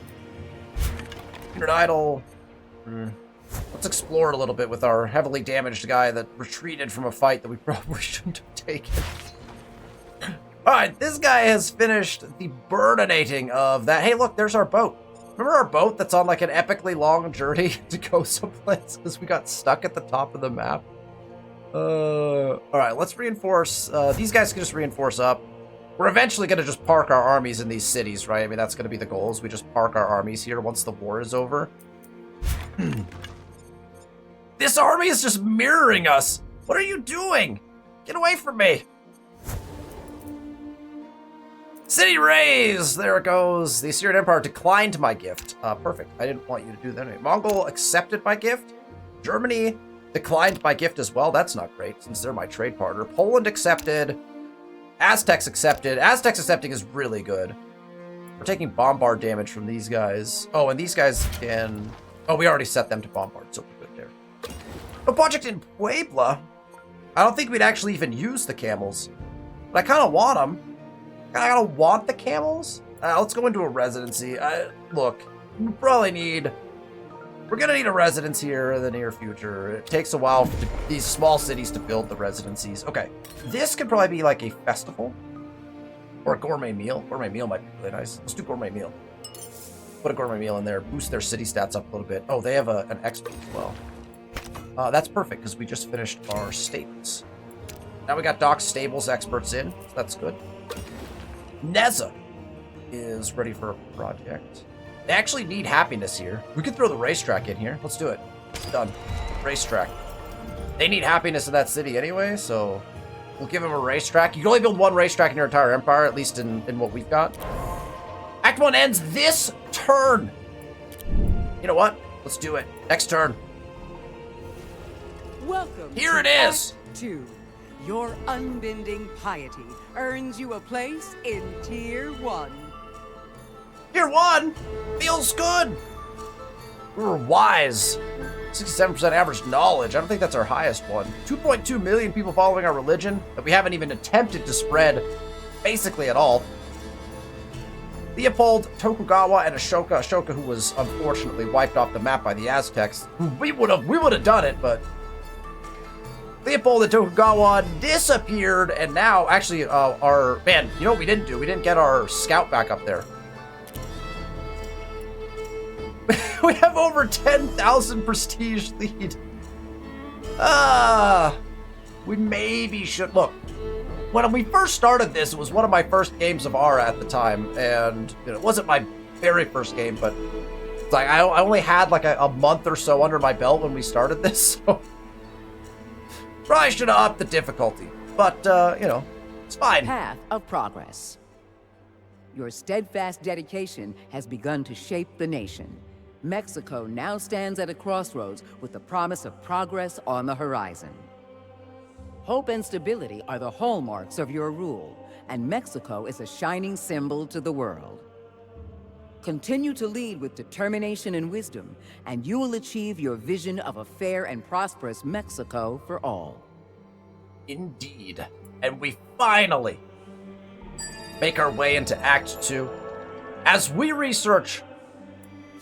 Unit idle. Let's explore a little bit with our heavily damaged guy that retreated from a fight that we probably shouldn't have taken. Alright, this guy has finished the burninating of that. Hey, look, there's our boat. Remember our boat that's on like an epically long journey to go someplace because we got stuck at the top of the map? Alright, let's reinforce. These guys can just reinforce up. We're eventually going to just park our armies in these cities, right? I mean, that's going to be the goal, is we just park our armies here once the war is over. This army is just mirroring us. What are you doing? Get away from me. City raise! There it goes. The Assyrian Empire declined my gift. Perfect. I didn't want you to do that anyway. Mongol accepted my gift. Germany declined my gift as well. That's not great, since they're my trade partner. Poland accepted. Aztecs accepted. Aztecs accepting is really good. We're taking bombard damage from these guys. Oh, and these guys can... Oh, we already set them to bombard, so we're good there. No project in Puebla. I don't think we'd actually even use the camels. But I kind of want them. I kind of want the camels. Let's go into a residency. Look, we probably need... We're going to need a residence here in the near future. It takes a while for these small cities to build the residencies. Okay, this could probably be like a festival. Or a gourmet meal. Gourmet meal might be really nice. Let's do gourmet meal. Put a gourmet meal in there. Boost their city stats up a little bit. Oh, they have an expert as well. That's perfect, because we just finished our stables. Now we got Doc's stables experts in. So that's good. Neza is ready for a project. They actually need happiness here. We could throw the racetrack in here. Let's do it. Done. Racetrack. They need happiness in that city anyway, so we'll give them a racetrack. You can only build one racetrack in your entire empire, at least in what we've got. Act 1 ends this turn. You know what? Let's do it. Next turn. Welcome. Here it is. Act 2. Your unbending piety earns you a place in Tier 1. Tier 1? Feels good. We were wise. 67% average knowledge. I don't think that's our highest one. 2.2 million people following our religion that we haven't even attempted to spread basically at all. Leopold, Tokugawa, and Ashoka. Ashoka, who was unfortunately wiped off the map by the Aztecs. We would have done it, but Leopold and Tokugawa disappeared, and now actually you know what we didn't do? We didn't get our scout back up there. We have over 10,000 prestige lead. We maybe should... Look, when we first started this, it was one of my first games of Ara at the time, and it wasn't my very first game, but it's like I only had like a month or so under my belt when we started this, so... Probably should have upped the difficulty, but, it's fine. Path of progress. Your steadfast dedication has begun to shape the nation. Mexico now stands at a crossroads with the promise of progress on the horizon. Hope and stability are the hallmarks of your rule, and Mexico is a shining symbol to the world. Continue to lead with determination and wisdom, and you will achieve your vision of a fair and prosperous Mexico for all. Indeed. And we finally make our way into Act 2 as we research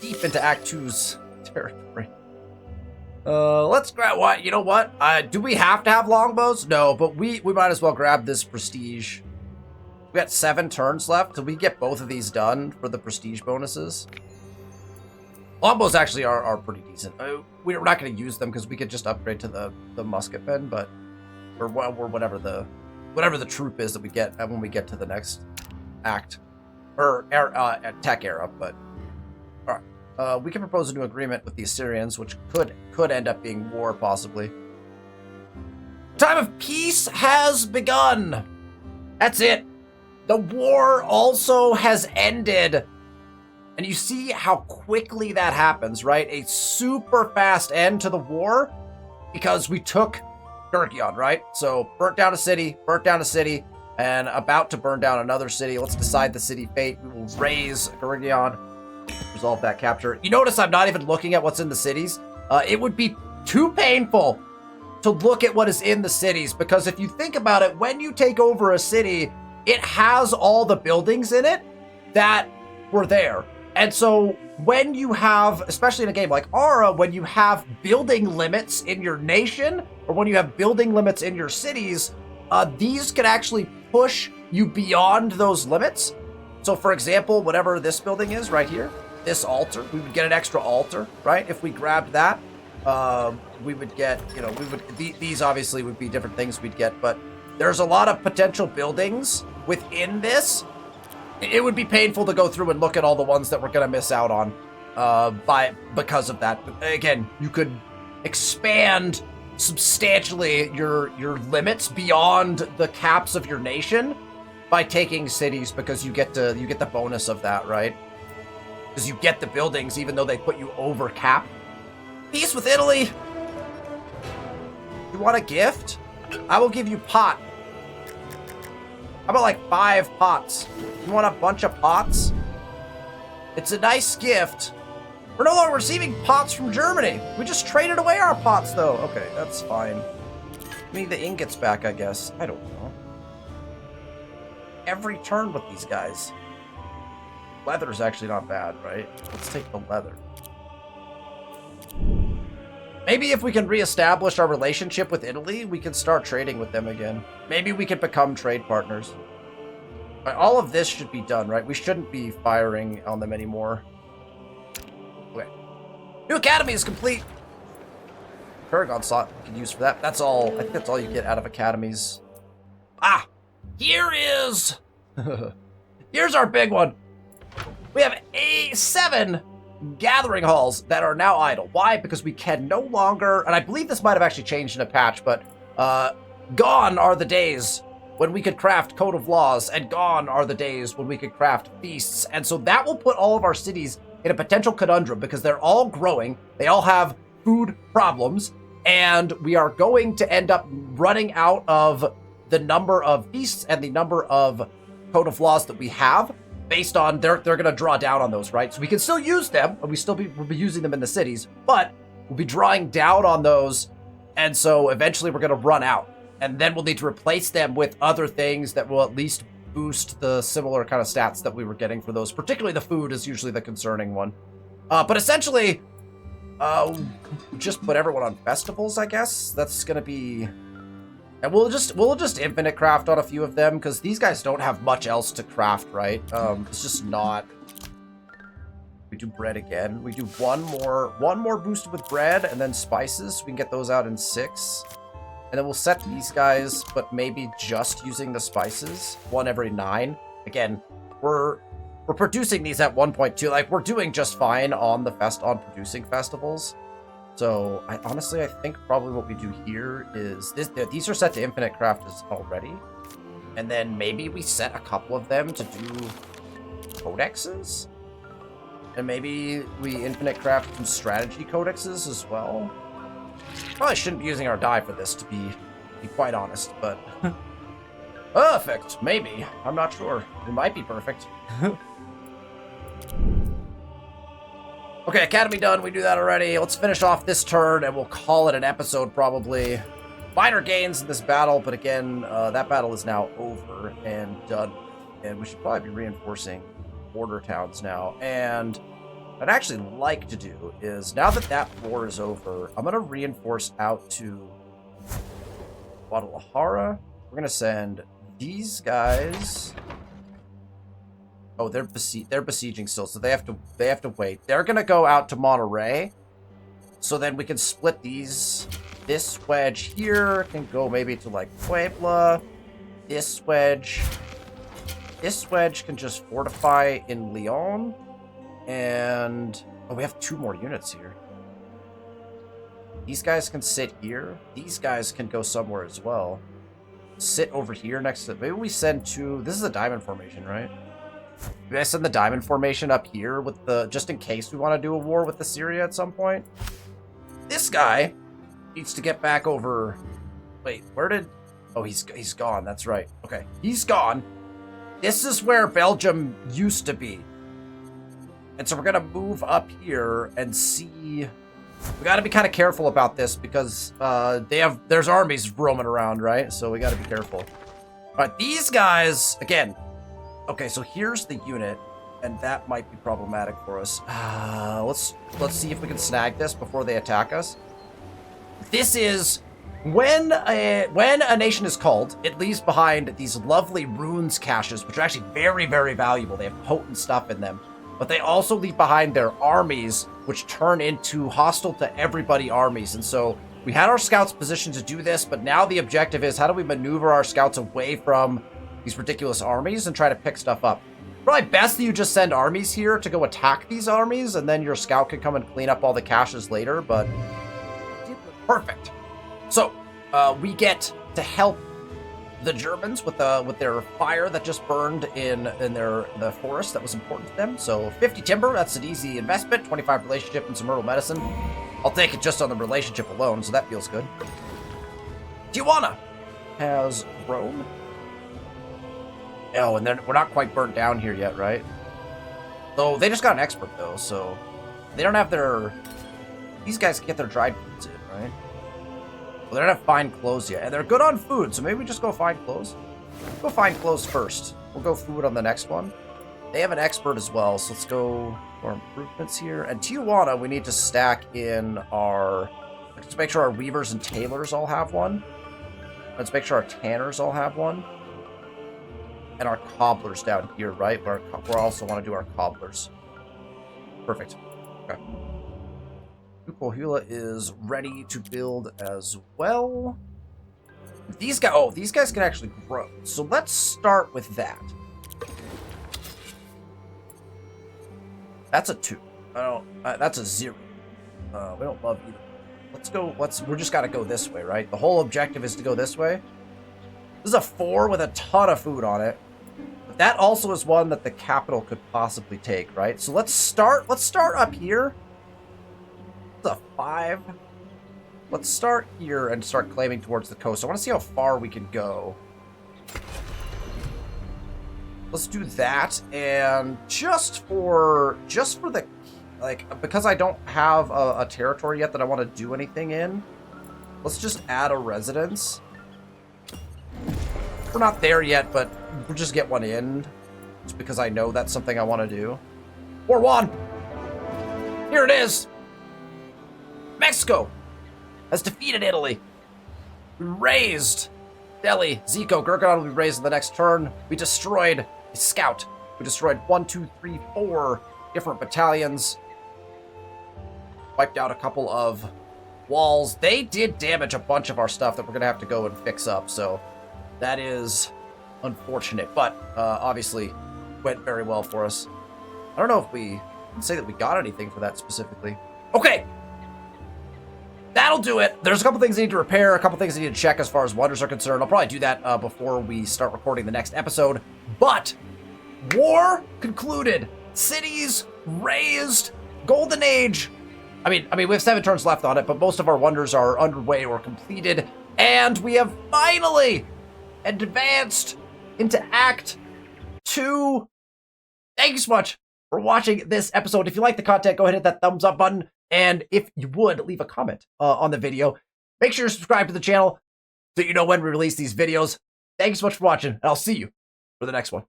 deep into Act 2's territory. Let's grab what? You know what? Do we have to have longbows? No, but we might as well grab this prestige. We got 7 turns left. Till we get both of these done for the prestige bonuses. Longbows actually are pretty decent. We're not going to use them because we could just upgrade to the musket men, but or whatever the troop is that we get when we get to the next act or tech era. But all right, we can propose a new agreement with the Assyrians, which could end up being war possibly. Time of peace has begun. That's it. The war also has ended. And you see how quickly that happens, right? A super fast end to the war because we took Gurgion, right? So burnt down a city, and about to burn down another city. Let's decide the city fate. We will raise Gurgion, resolve that capture. You notice I'm not even looking at what's in the cities. It would be too painful to look at what is in the cities because if you think about it, when you take over a city, it has all the buildings in it that were there. And so when you have, especially in a game like Ara, when you have building limits in your nation, or when you have building limits in your cities, these can actually push you beyond those limits. So for example, whatever this building is right here, this altar, we would get an extra altar, right? If we grabbed that, we would get, these obviously would be different things we'd get, but there's a lot of potential buildings within this. It would be painful to go through and look at all the ones that we're going to miss out on because of that. But again, you could expand substantially your limits beyond the caps of your nation by taking cities because you get the bonus of that, right? Because you get the buildings even though they put you over cap. Peace with Italy. You want a gift? I will give you pot. How about like 5 pots? You want a bunch of pots? It's a nice gift. We're no longer receiving pots from Germany. We just traded away our pots, though. Okay, that's fine. We need the ingots back, I guess. I don't know. Every turn with these guys. Leather's actually not bad, right? Let's take the leather. Maybe if we can reestablish our relationship with Italy, we can start trading with them again. Maybe we can become trade partners. All of this should be done, right? We shouldn't be firing on them anymore. Okay. New academy is complete. Paragon slot we can use for that. That's all. I think that's all you get out of academies. Ah! Here is... Here's our big one. We have 7 gathering halls that are now idle. Why? Because we can no longer, and I believe this might have actually changed in a patch, but gone are the days when we could craft code of laws, and gone are the days when we could craft feasts. And so that will put all of our cities in a potential conundrum because they're all growing, they all have food problems, and we are going to end up running out of the number of feasts and the number of code of laws that we have. Based on they're going to draw down on those, right? So we can still use them, and we'll be using them in the cities, but we'll be drawing down on those, and so eventually we're going to run out, and then we'll need to replace them with other things that will at least boost the similar kind of stats that we were getting for those. Particularly the food is usually the concerning one, but essentially, just put everyone on festivals. I guess that's going to be. And we'll just infinite craft on a few of them because these guys don't have much else to craft, right? It's just not. We do bread again. We do one more boosted with bread and then spices. We can get those out in 6, and then we'll set these guys, but maybe just using the spices 1 every 9. Again, we're producing these at 1.2. Like we're doing just fine on on producing festivals. So, I think probably what we do here is these are set to infinite craft already. And then maybe we set a couple of them to do codexes. And maybe we infinite craft some strategy codexes as well. Probably shouldn't be using our die for this, to be quite honest, but... Perfect, maybe. I'm not sure. It might be perfect. Okay, academy done. We do that already. Let's finish off this turn, and we'll call it an episode, probably. Minor gains in this battle, but again, that battle is now over and done. And we should probably be reinforcing border towns now. And what I'd actually like to do is, now that that war is over, I'm going to reinforce out to Guadalajara. We're going to send these guys... Oh, they're besieging still, so they have to wait. They're gonna go out to Monterey, so then we can split these. This wedge here can go maybe to like Puebla. This wedge can just fortify in Leon, and oh, we have 2 more units here. These guys can sit here. These guys can go somewhere as well. Sit over here next to. Maybe we send 2. This is a diamond formation, right? Maybe I send the diamond formation up here with the, just in case we want to do a war with Assyria at some point. This guy needs to get back over. Wait, where did? Oh, he's gone. That's right. Okay, he's gone. This is where Belgium used to be, and so we're gonna move up here and see. We got to be kind of careful about this because there's armies roaming around, right? So we got to be careful. All right, these guys again. Okay, so here's the unit, and that might be problematic for us. Let's see if we can snag this before they attack us. This is when a nation is called, it leaves behind these lovely runes caches, which are actually very, very valuable. They have potent stuff in them, but they also leave behind their armies, which turn into hostile to everybody armies. And so we had our scouts positioned to do this, but now the objective is how do we maneuver our scouts away from these ridiculous armies and try to pick stuff up. Probably best that you just send armies here to go attack these armies, and then your scout can come and clean up all the caches later, but perfect. So, we get to help the Germans with their fire that just burned in the forest that was important to them. So 50 timber, that's an easy investment. 25 relationship and some herbal medicine. I'll take it just on the relationship alone, so that feels good. Tijuana has grown. Oh, and then we're not quite burnt down here yet, right? So they just got an expert though, so they don't have their. These guys can get their dried foods in, right? Well, they don't have fine clothes yet, and they're good on food, so maybe we just go find clothes. Go find clothes first. We'll go food on the next one. They have an expert as well, so let's go for improvements here. And Tijuana, we need to stack in our. Let's make sure our weavers and tailors all have one. Let's make sure our tanners all have one. And our cobblers down here, right? We also want to do our cobblers. Perfect. Okay. Ukohula is ready to build as well. These guys can actually grow. So let's start with that. That's a 2. That's a 0. We don't love either. Let's go. We just got to go this way, right? The whole objective is to go this way. This is a 4 with a ton of food on it. But that also is one that the capital could possibly take, right? So let's start up here. It's a 5. Let's start here and start claiming towards the coast. I want to see how far we can go. Let's do that, and just for the, like, because I don't have a territory yet that I want to do anything in, let's just add a residence. We're not there yet, but we'll just get one in, just because I know that's something I want to do. War 1! Here it is! Mexico has defeated Italy. We razed Delhi. Zico, Gurkhan will be razed in the next turn. We destroyed a scout. We destroyed 1, 2, 3, 4 different battalions. Wiped out a couple of walls. They did damage a bunch of our stuff that we're going to have to go and fix up, so that is unfortunate, but obviously went very well for us. I don't know if we can say that we got anything for that specifically. Okay! That'll do it. There's a couple things I need to repair, a couple things I need to check as far as wonders are concerned. I'll probably do that before we start recording the next episode. But war concluded. Cities razed. Golden Age. I mean, we have 7 turns left on it, but most of our wonders are underway or completed. And we have finally advanced into Act 2. Thank you so much for watching this episode. If you like the content, go ahead and hit that thumbs up button. And if you would, leave a comment on the video. Make sure you subscribe to the channel so you know when we release these videos. Thank you so much for watching, and I'll see you for the next one.